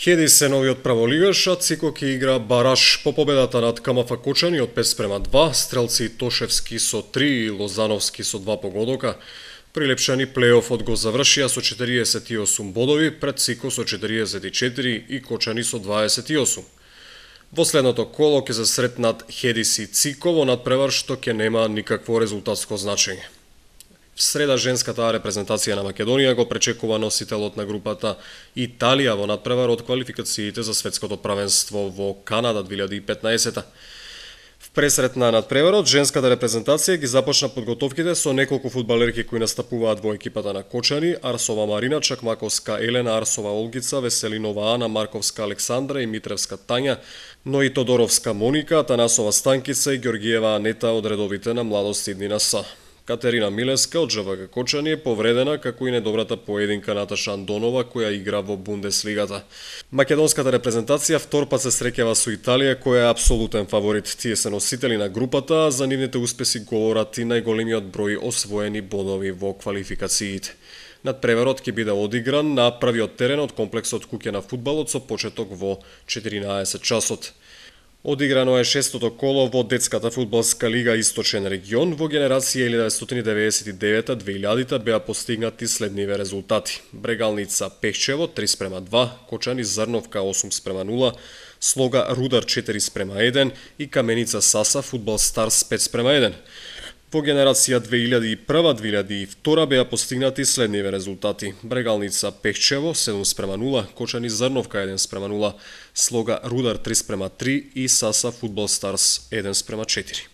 Хедис е новиот праволигаш, а Цико ќе игра бараш по победата над КМФ Кочани од 5:2, стрелци Тошевски со 3 и Лозановски со 2 погодока. Прилепшани плейофот го завршија со 48 бодови, пред Цико со 44 и Кочани со 28. Во следното коло ќе се сретнат Хедис и Цико во надпревар што ќе нема никакво резултатско значење. В среда женската репрезентација на Македонија го пречекува носителот на групата Италија во надпревар од квалификациите за светското правенство во Канада 2015. В пресрет на надпреварот, женската репрезентација ги започна подготовките со неколку фудбалерки кои настапуваат во екипата на Кочани: Арсова Марина, Чакмаковска Елена, Арсова Олгица, Веселинова Ана, Марковска Александра и Митревска Тања, но и Тодоровска Моника, Танасова Станкица и Георгиева Анета од редовите на Младост Иднина Са. Катерина Милеска од ЖВГ Кочани е повредена, како и недобрата поединка Наташа Андонова, која игра во Бундеслигата. Македонската репрезентација вторпат се среќава со Италија, која е апсолутен фаворит. Тие се носители на групата, а за нивните успеси говорат и најголемиот број освоени бодови во квалификациите. Надпреварот ќе биде одигран на првиот терен од комплексот Куќе на фудбалот со почеток во 14 часот. Одиграно е шестото коло во детската фудбалска лига Источен регион. Во генерација 1999-2000 беа постигнати следниве резултати: Брегалница Пехчево 3:2, Кочани Зрновка 8:0, Слога Рудар 4:1 и Каменица Саса Фудбал Старс 5:1. Во генерација 2001-2002 беа постигнати следниве резултати: Брегалница Пехчево 7:0, Кочани Зрновка 1:0, Слога Рудар 3:3 и Саса Фудбал Старс 1:4.